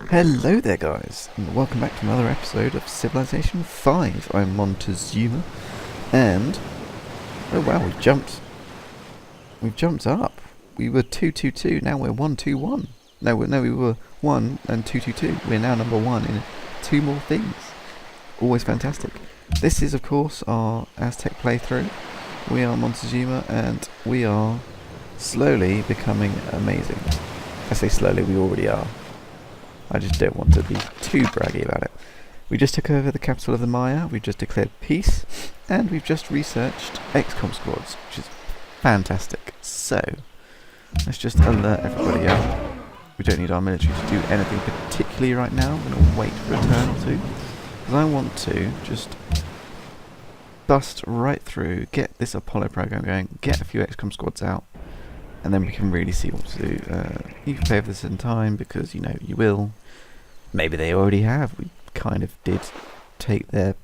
Hello there guys, and welcome back to another episode of Civilization 5. I'm Montezuma, and oh wow, we've jumped up. We were 222, now we're 121. No, we were 1 and 222. We're now number 1 in 2 more things. Always fantastic. This is of course our Aztec playthrough. We are Montezuma, and we are slowly becoming amazing. I say slowly, we already are. I just don't want to be too braggy about it. We just took over the capital of the Maya, we've just declared peace, and we've just researched XCOM squads, which is fantastic. So, let's just alert everybody up. We don't need our military to do anything particularly right now. I'm going to wait for a turn or two, because I want to just bust right through, get this Apollo program going, get a few XCOM squads out, and then we can really see what to do. You can pay for this in time, because you know you will. Maybe they already have. We kind of did take their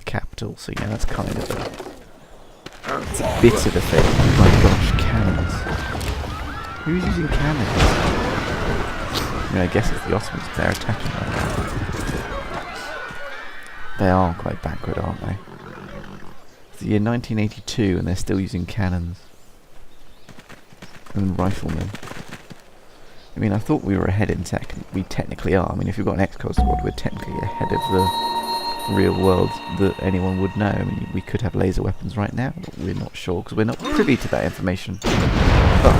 capital, so yeah, that's kind of it's a bit of a thing. Oh my gosh, cannons! Who's using cannons? I mean, I guess it's the Ottomans. They're attacking right now. They are quite backward, aren't they? It's the year 1982, and they're still using cannons and riflemen. I mean, I thought we were ahead in tech. We technically are. I mean, if you've got an XCOM squad, we're technically ahead of the real world that anyone would know. I mean, we could have laser weapons right now, but we're not sure because we're not privy to that information. But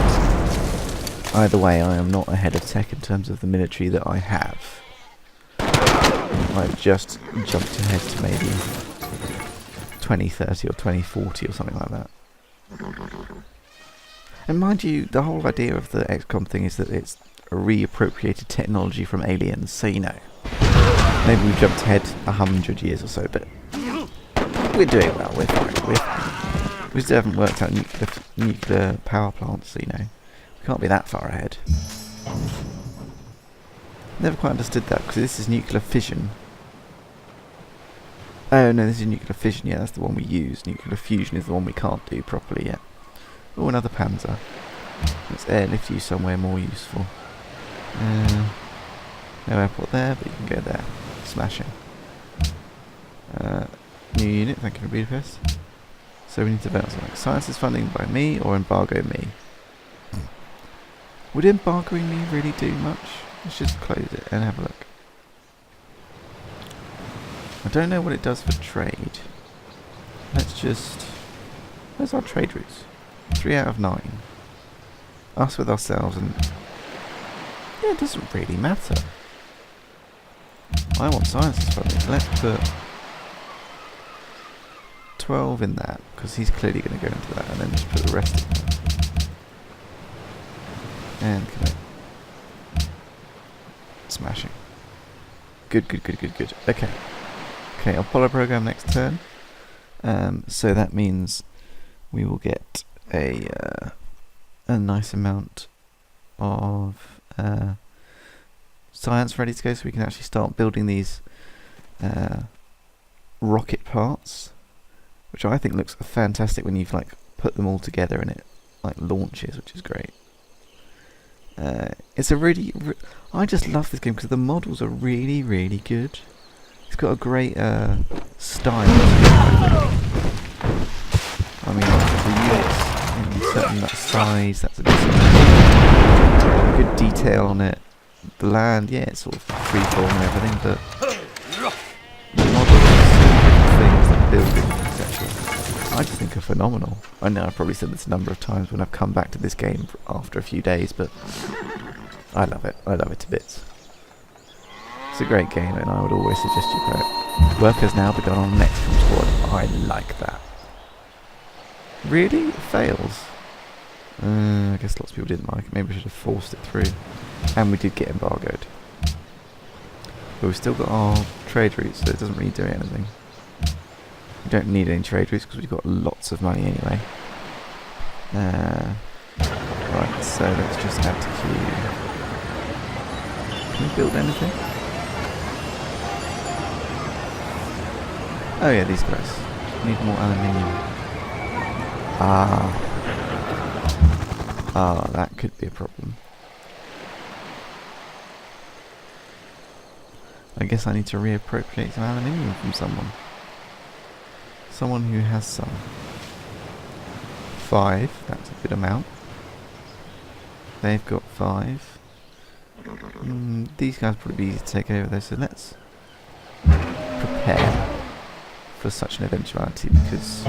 either way, I am not ahead of tech in terms of the military that I have. I've just jumped ahead to maybe 2030 or 2040 or something like that. And mind you, the whole idea of the XCOM thing is that it's a reappropriated technology from aliens, so you know. Maybe we've jumped ahead 100 years or so, but we're doing well, we're fine. We still haven't worked out nuclear power plants, so you know, we can't be that far ahead. Never quite understood that, because this is nuclear fission. Oh no, this is nuclear fission, yeah, that's the one we use. Nuclear fusion is the one we can't do properly yet. Oh, another Panzer. Let's airlift you somewhere more useful. No airport there, but you can go there. Smashing. New unit, thank you for Budapest. So we need to vote on something. Science is funding by me or embargo me? Would embargoing me really do much? Let's just close it and have a look. I don't know what it does for trade. Let's just... Where's our trade routes? 3 out of 9. Us with ourselves, and yeah, it doesn't really matter. I want sciences funding. Let's put 12 in that, because he's clearly going to go into that, and then just put the rest in there. And connect. Smashing. Good. Okay, Apollo program next turn. So that means we will get a nice amount of science ready to go, so we can actually start building these rocket parts, which I think looks fantastic when you've like put them all together and it like launches, which is great. It's a really I just love this game because the models are really good. It's got a great style. I mean, the units in certain that size, that's a good detail on it. The land, yeah, it's sort of freeform and everything, but the models, things, the buildings, etc. I just think are phenomenal. I know I've probably said this a number of times when I've come back to this game after a few days, but I love it. I love it to bits. It's a great game, and I would always suggest you play it. Work has now begun on the next squad. I like that. Really? It fails? I guess lots of people didn't like it. Maybe we should have forced it through. And we did get embargoed. But we've still got our trade routes, so it doesn't really do anything. We don't need any trade routes because we've got lots of money anyway. Right, so let's just add to queue. Can we build anything? Oh yeah, these guys. Need more aluminium. That could be a problem. I guess I need to reappropriate some aluminium from someone. Someone who has some. 5, that's a good amount. They've got 5. These guys probably be easy to take over though, so let's prepare for such an eventuality, because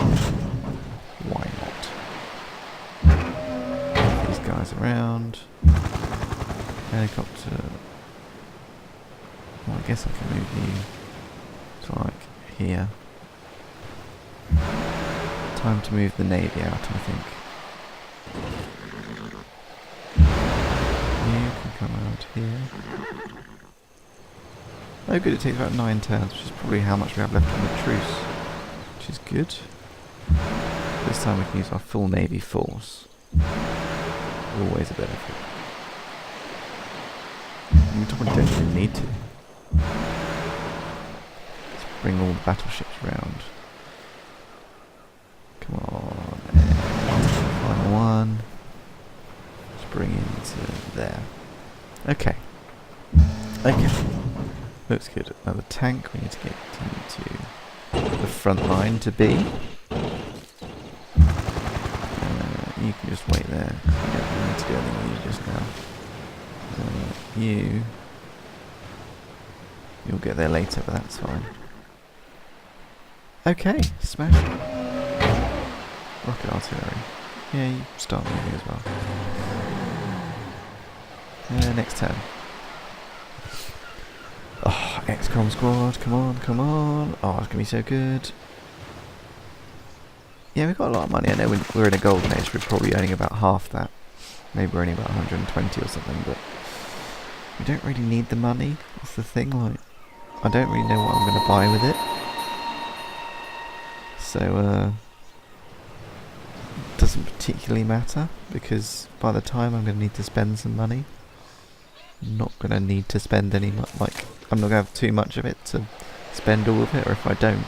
why not? These guys around. Helicopter. Well, I guess I can move you to like here. Time to move the Navy out, I think. You can come out here. Oh good, it takes about 9 turns, which is probably how much we have left on the truce. Which is good. This time we can use our full Navy force. Always a benefit. We don't really need to. Let's bring all the battleships around. Come on, and final one. Let's bring into there. Okay. Okay. Looks good. Another tank. We need to get into the front line to be. You can just wait there. You don't need to do anything with you just now. You'll get there later, but that's fine. Okay, smash. Rocket artillery. Yeah, you start moving as well. Next turn. Oh, XCOM squad, come on, come on. Oh, it's going to be so good. Yeah, we've got a lot of money. I know we're in a golden age, we're probably earning about half that. Maybe we're earning about 120 or something, but we don't really need the money. That's the thing, like, I don't really know what I'm going to buy with it. So, doesn't particularly matter, because by the time I'm going to need to spend some money, I'm not going to need to spend any like, I'm not going to have too much of it to spend all of it, or if I don't,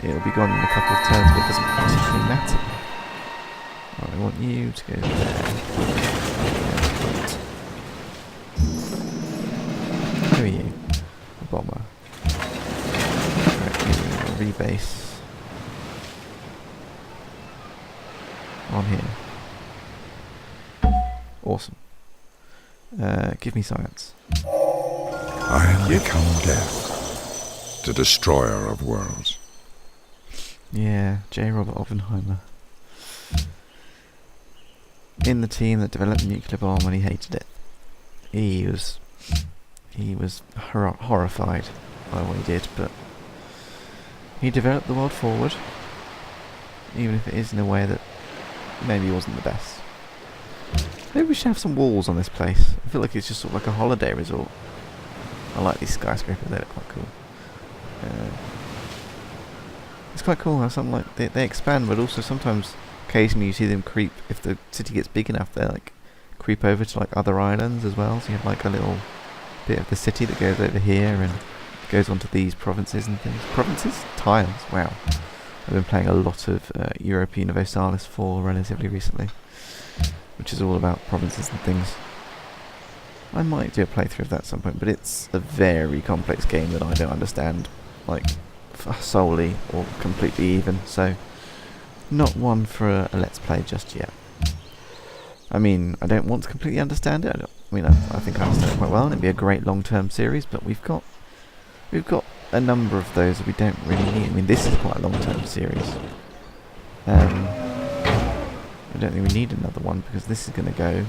it'll be gone in a couple of turns, but it doesn't particularly matter. Right, I want you to go there. Who are you? A bomber. Right, you rebase on here. Awesome. Give me science. I am become death, the destroyer of worlds. Yeah, J. Robert Oppenheimer. In the team that developed the nuclear bomb, and he hated it. He was horrified by what he did, but he developed the world forward, even if it is in a way that maybe wasn't the best. Maybe we should have some walls on this place. I feel like it's just sort of like a holiday resort. I like these skyscrapers, they look quite cool. It's quite cool how some, like, they expand, but also sometimes occasionally you see them creep. If the city gets big enough, they like creep over to like other islands as well, so you have like a little bit of the city that goes over here and goes onto these provinces and things. Provinces? Tiles, wow. I've been playing a lot of Europa Universalis 4 relatively recently, which is all about provinces and things. I might do a playthrough of that at some point, but it's a very complex game that I don't understand, like, solely or completely even, so not one for a let's play just yet. I mean, I don't want to completely understand it. I think I understand it quite well, and it'd be a great long-term series, but we've got a number of those that we don't really need. I mean, this is quite a long-term series. I don't think we need another one, because this is going to go.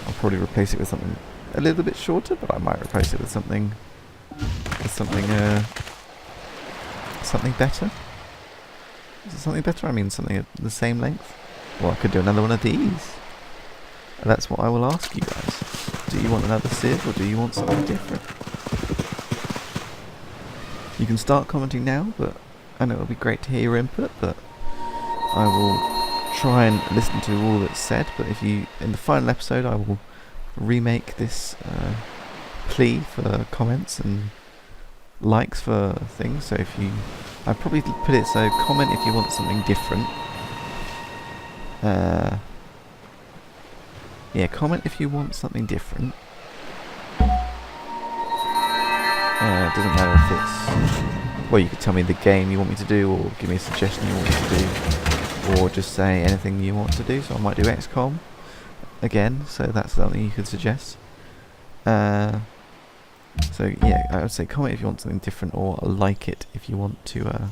I'll probably replace it with something a little bit shorter, but I might replace it with something better. Is it something better? I mean, something at the same length. Well, I could do another one of these. And that's what I will ask you guys. Do you want another Civ, or do you want something different? You can start commenting now, but I know it'll be great to hear your input, but I will try and listen to all that's said. But if you, in the final episode, I will remake this plea for comments and likes for things. So if you, I'd probably put it so, comment if you want something different. Yeah, comment if you want something different. It doesn't matter if it's... Well, you could tell me the game you want me to do, or give me a suggestion you want me to do, or just say anything you want to do. So I might do XCOM again, so that's something you could suggest. So yeah, I would say comment if you want something different, or like it if you want to...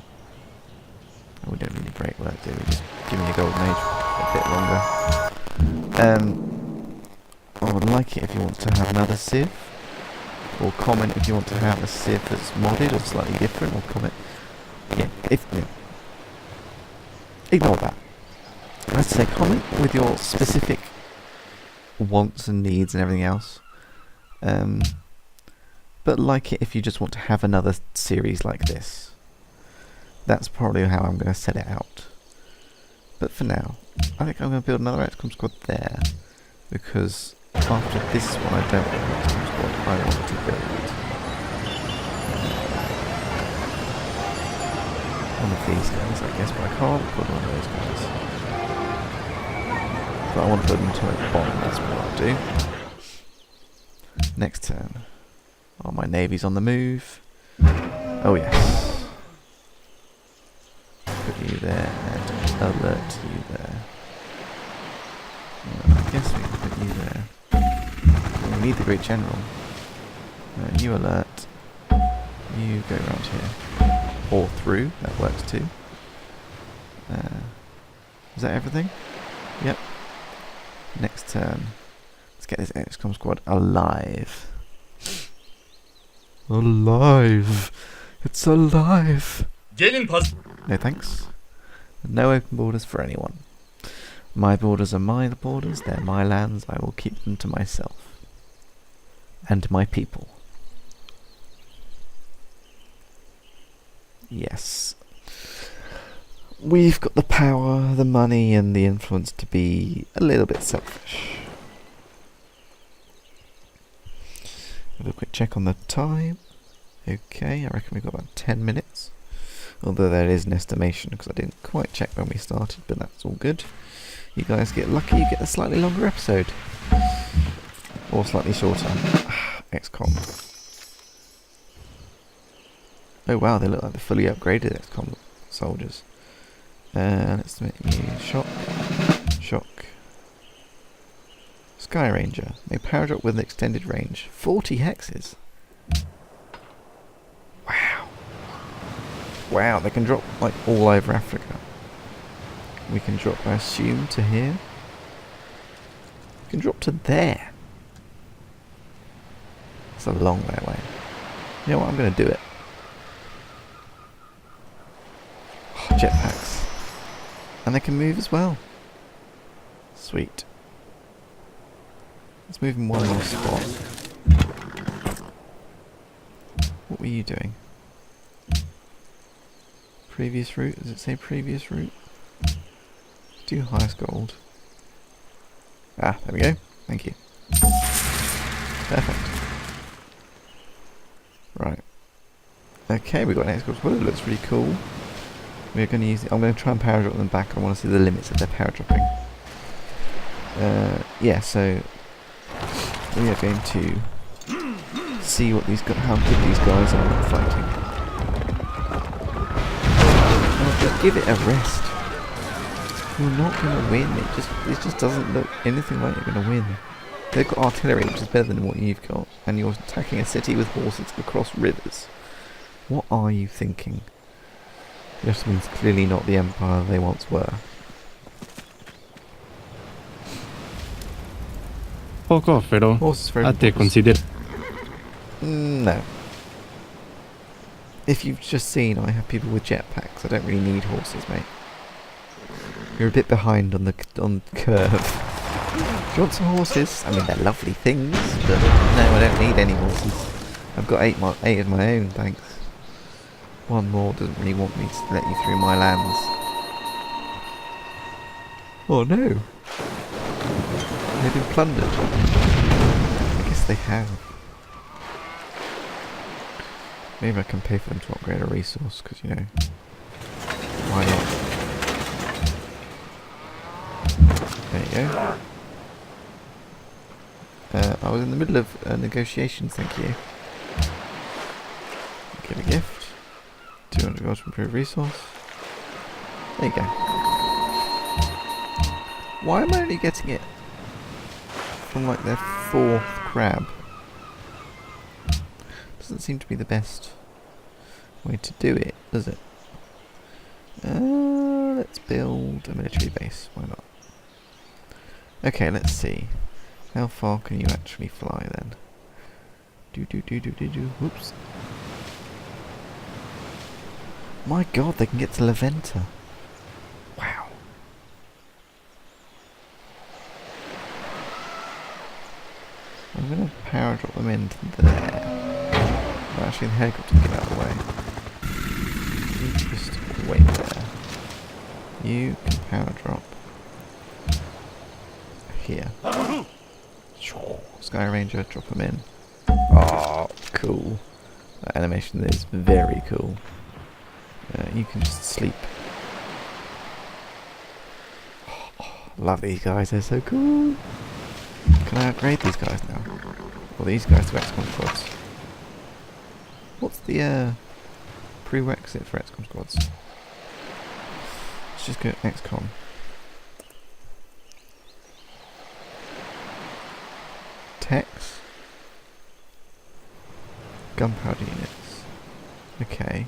we don't really break work, do we? Just give me a golden age a bit longer. I would like it if you want to have another Civ, or comment if you want to have a Civ that's modded or slightly different, or comment. Yeah, ignore that. I'd say comment with your specific wants and needs and everything else. But like it if you just want to have another series like this. That's probably how I'm going to set it out. But for now, I think I'm going to build another XCOM squad there, because after this one I don't want an XCOM squad, I want to build one of these guys, I guess, but I can't put one of those guys. But I want to put them to a bomb, that's what I'll do. Next turn. Oh, my navy's on the move. Oh yes. Put you there and alert you there. Well, I guess we can put you there. We need the Great General. You alert. You go around here. Or through, that works too. Is that everything? Yep. Next turn. Let's get this XCOM squad alive. Alive! It's alive! No thanks. No open borders for anyone. My borders are my borders, they're my lands, I will keep them to myself. And my people. Yes. We've got the power, the money, and the influence to be a little bit selfish. Have a quick check on the time. Okay, I reckon we've got about 10 minutes. Although there is an estimation, because I didn't quite check when we started, but that's all good. You guys get lucky, you get a slightly longer episode. Or slightly shorter. XCOM. Oh wow, they look like the fully upgraded XCOM soldiers. Let's make you shock. Shock. Sky Ranger. May power drop with an extended range. 40 hexes. Wow. Wow, they can drop like all over Africa. We can drop, I assume, to here. We can drop to there. It's a long way away. You know what, I'm going to do it. Oh, jetpacks. And they can move as well. Sweet. Let's move in one more spot. What were you doing? Previous route? Does it say previous route? Do highest gold. Ah, there we go. Thank you. Perfect. Right. Okay, we got an XCOM squad. It looks really cool. We're going to use it. I'm going to try and power drop them back. I want to see the limits of their power dropping. Yeah, so we are going to see what these how good these guys are at fighting. Oh, give it a rest. You're not going to win. It just doesn't look anything like you're going to win. They've got artillery, which is better than what you've got, and you're attacking a city with horses across rivers. What are you thinking? The Ottomans clearly not the empire they once were. Poco, pero a te consider. No. If you've just seen, I have people with jetpacks. I don't really need horses, mate. You're a bit behind on the curve. If you want some horses, I mean they're lovely things, but no, I don't need any horses. I've got eight of my own, thanks. One more doesn't really want me to let you through my lands. Oh no! They've been plundered. I guess they have. Maybe I can pay for them to upgrade a resource, because, you know, why not? There you go. I was in the middle of negotiations, thank you. Get a gift. 200 gold to improve resource. There you go. Why am I only getting it from like their 4th crab? Doesn't seem to be the best way to do it, does it? Let's build a military base. Why not? Okay, let's see. How far can you actually fly then? Whoops. My god, they can get to Leventa. Wow. I'm going to power drop them into there. Well, actually, the helicopter can get out of the way. You just wait there. You can power drop here. Sky Ranger, drop them in. Oh, cool. That animation is very cool. You can just sleep. Love these guys, they're so cool. Can I upgrade these guys now? Or these guys to XCOM squads? What's the prerequisite for XCOM squads? Let's just go XCOM. Techs. Gunpowder units. Okay.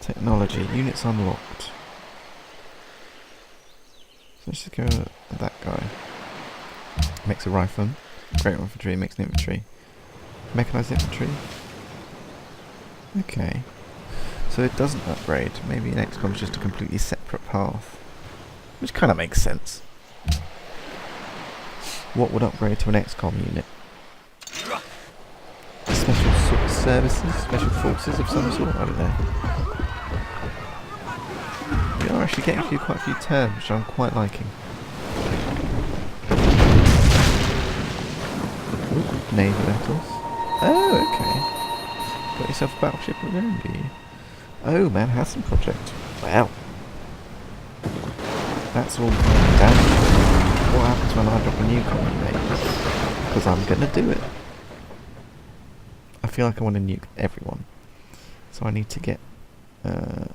Technology. Units unlocked. So let's just go with that guy. Makes a rifleman. Great infantry, makes an infantry. Mechanized infantry. Okay. So it doesn't upgrade. Maybe an XCOM is just a completely separate path. Which kind of makes sense. What would upgrade to an XCOM unit? Special services? Special forces of some sort? I don't know. We are actually getting through quite a few turns, which I'm quite liking. Ooh, naval battles. Oh, okay. Got yourself a battleship of your own, do you? Oh, Manhattan Project. Wow. That's all down. What happens when I drop a new colony, mate? Because I'm gonna do it. I feel like I want to nuke everyone. So I need to get a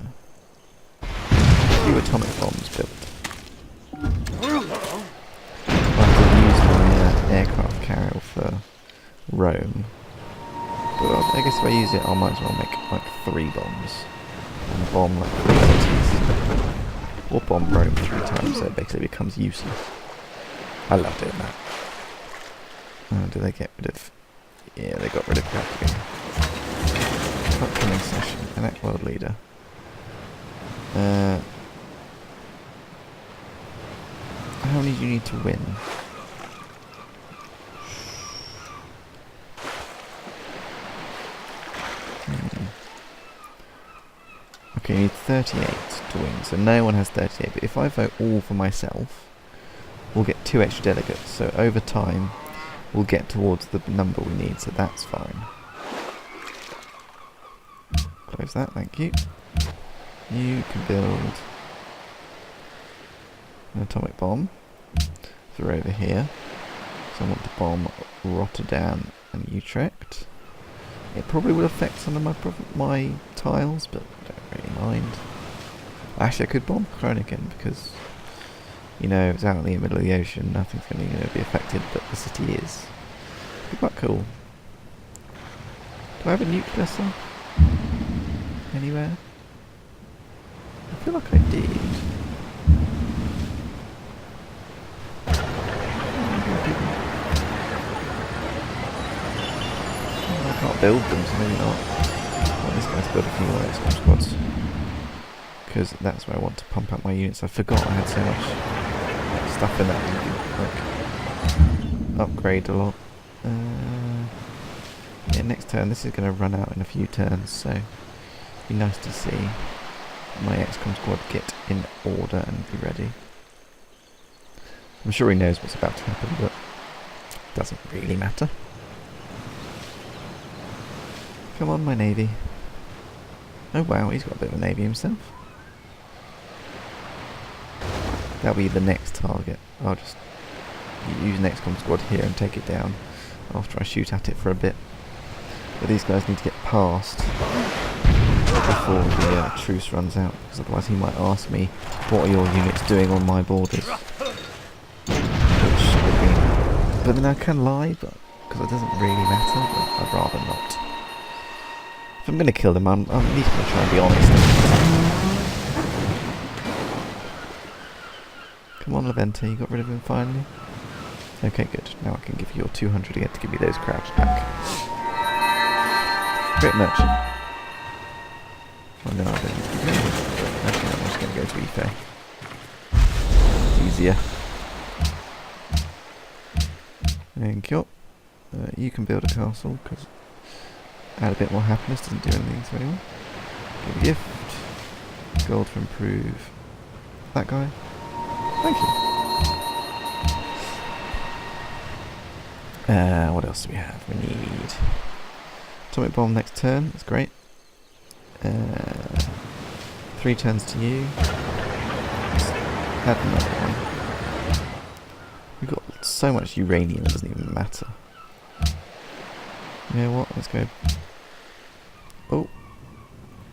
few atomic bombs built. I have to use my aircraft carrier for Rome. But I guess if I use it, I might as well make like 3 bombs. And bomb like 3 cities. Or bomb Rome 3 times, so it basically becomes useless. I love doing that. Do they get rid of... Yeah, they got rid of that again. Upcoming session. Enact world leader. How many do you need to win? Okay, you need 38 to win, so no one has 38, but if I vote all for myself, we'll get 2 extra delegates, so over time, we'll get towards the number we need, so that's fine. Close that, thank you. You can build an atomic bomb through over here. So I want to bomb Rotterdam and Utrecht. It probably will affect some of my tiles, but I don't really mind. Actually, I could bomb Groningen because, you know, it's out in the middle of the ocean, nothing's going to be affected, but the city is. It'd be quite cool. Do I have a nuclear sub? Anywhere? I feel like I did. I can't build them, so maybe not. Well, this guy's build a few more XCOM squads. Because that's where I want to pump out my units. I forgot I had so much stuff in that like upgrade a lot. Yeah, next turn. This is going to run out in a few turns, so it'd be nice to see my XCOM squad get in order and be ready. I'm sure he knows what's about to happen, but it doesn't really matter. Come on, my navy. Oh wow, he's got a bit of a navy himself. That'll be the next target. I'll just use an XCOM squad here and take it down after I shoot at it for a bit. But these guys need to get past before the truce runs out, because otherwise he might ask me, what are your units doing on my borders? Which would be... But then I can lie, but because it doesn't really matter, but I'd rather not. If I'm going to kill them, I'm at least going to try and be honest. Come on, Levente, you got rid of him finally? Okay, good. Now I can give you your 200 again to give me those crowds back. Great merchant. Oh no, I don't need to do that. Actually, I'm just going to go to Ife. It's easier. Thank you. You can build a castle, because add a bit more happiness doesn't do anything to anyone. Give a gift. Gold to improve that guy. Thank you. What else do we have? We need atomic bomb next turn. That's great. 3 turns to you. Let's add another one. We've got so much uranium, it doesn't even matter. You know what? Let's go. Oh.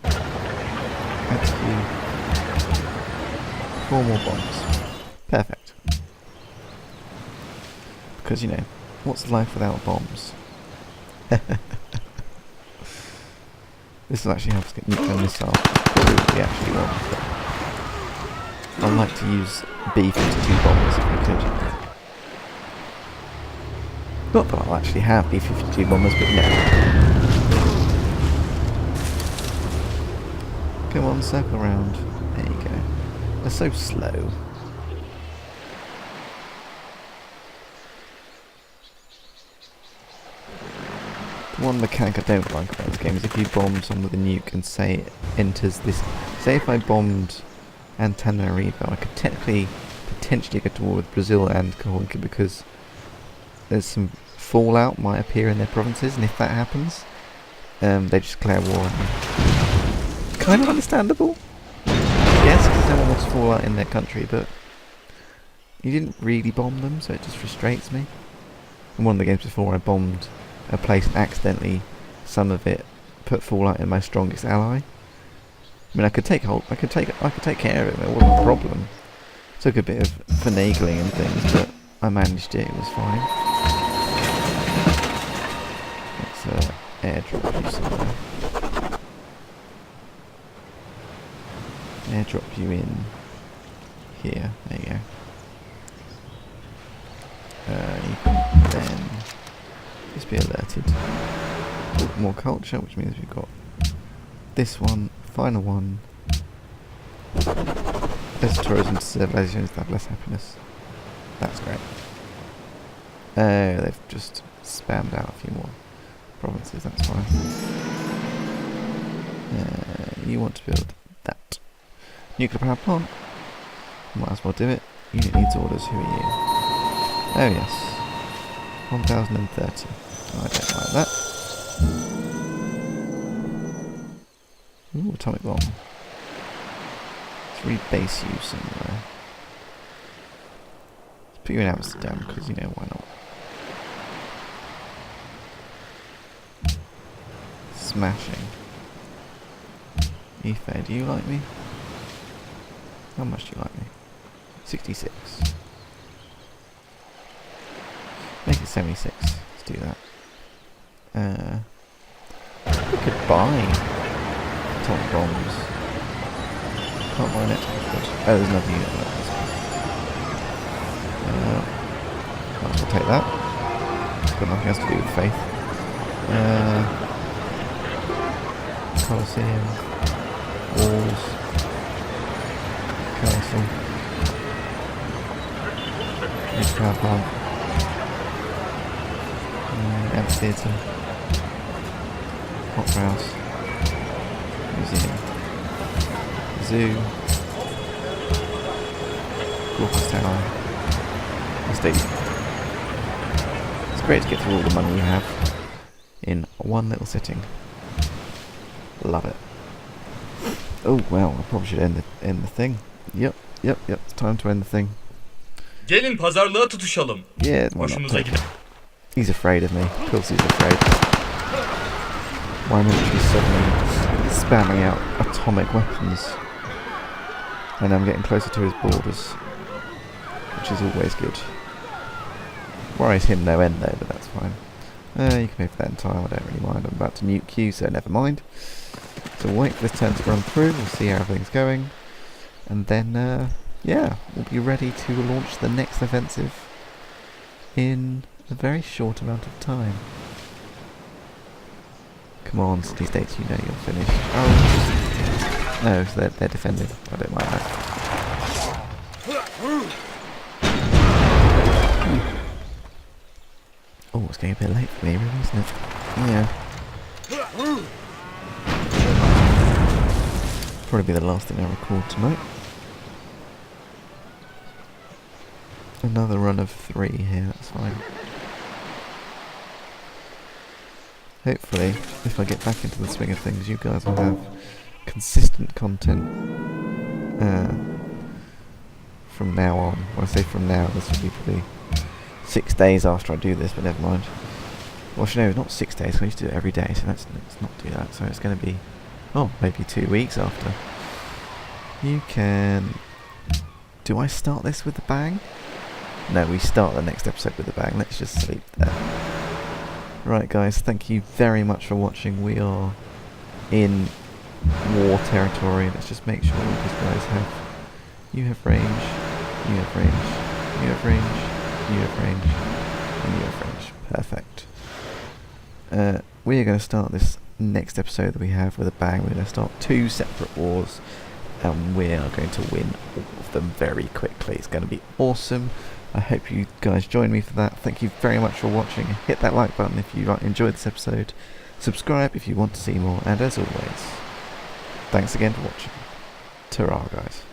Add to you. 4 more bombs. Perfect. Because, you know, what's life without bombs? This will actually help us get nuclear missile. We actually want. I'd like to use B-52 bombers if we could. Not that I'll actually have B-52 bombers, but yeah. Come on, circle around. There you go. They're so slow. One mechanic I don't like about this game is if you bomb someone with a nuke and say it enters this... Say if I bombed Antananarivo, I could technically, potentially go to war with Brazil and Cahoonca because there's some fallout might appear in their provinces, and if that happens, they just declare war on you. Kind of understandable. Yes, because no one wants fallout in their country, but you didn't really bomb them, so it just frustrates me. In one of the games before, I bombed a place and accidentally, some of it put fallout in my strongest ally. I mean, I could take care of it. It wasn't a problem. Took a bit of finagling and things, but I managed it. It was fine. Let's airdrop you somewhere. Airdrop you in here. There you go. You can then just be alerted. More culture, which means we've got this one, final one. Less tourism, civilizations that have less happiness. That's great. They've just spammed out a few more provinces, that's fine. You want to build that. Nuclear power plant. Might as well do it. Unit needs orders, who are you? Oh yes. 1030. I don't like that. Ooh, atomic bomb. Let's rebase you somewhere. Let's put you in Amsterdam, because, you know, why not? Smashing. Ife, do you like me? How much do you like me? 66. Make it 76. Let's do that. We could buy atomic bombs. Can't buy an extra good. Oh, there's another unit like this one. Might as well take that. Got nothing else to do with faith. Colosseum. Walls. Castle. Nuclear power plant. Amphitheatre. Opera house. Museum. Zoo. Glaucus Tower. And stadium. It's great to get through all the money you have in one little sitting. Love it. Oh well, I probably should end the thing. Yep. It's time to end the thing. Gelin pazarlığa tutuşalım. Yeah, why Hoşunuza not? gider. He's afraid of me. Of course he's afraid. My military's suddenly spamming out atomic weapons. And I'm getting closer to his borders, which is always good. Worries him no end though, but that's fine. You can pay for that in time, I don't really mind. I'm about to nuke you, so never mind. So we'll wait for this turn to run through, we'll see how everything's going. And then, yeah, we'll be ready to launch the next offensive in a very short amount of time. Come on, city states, you know you're finished. Oh, no, so they're defending. I don't mind that. Oh, it's getting a bit late for me, really, isn't it? Yeah. Probably be the last thing I record tonight. Another run of 3 here, that's fine. Hopefully, if I get back into the swing of things, you guys will have consistent content from now on. When I say from now, this will be probably 6 days after I do this, but never mind. Well, actually, no, not 6 days, 'cause I used to do it every day, so let's not do that. So it's going to be, oh, maybe 2 weeks after. You can... Do I start this with a bang? No, we start the next episode with a bang. Let's just sleep there. Right, guys, thank you very much for watching. We are in war territory. Let's just make sure these guys have... You have range, you have range, you have range, you have range, and you have range. Perfect. We are going to start this next episode that we have with a bang. We're going to start 2 separate wars, and we are going to win all of them very quickly. It's going to be awesome. I hope you guys join me for that. Thank you very much for watching. Hit that like button if you enjoyed this episode. Subscribe if you want to see more. And as always, thanks again for watching. Ta-ra, guys.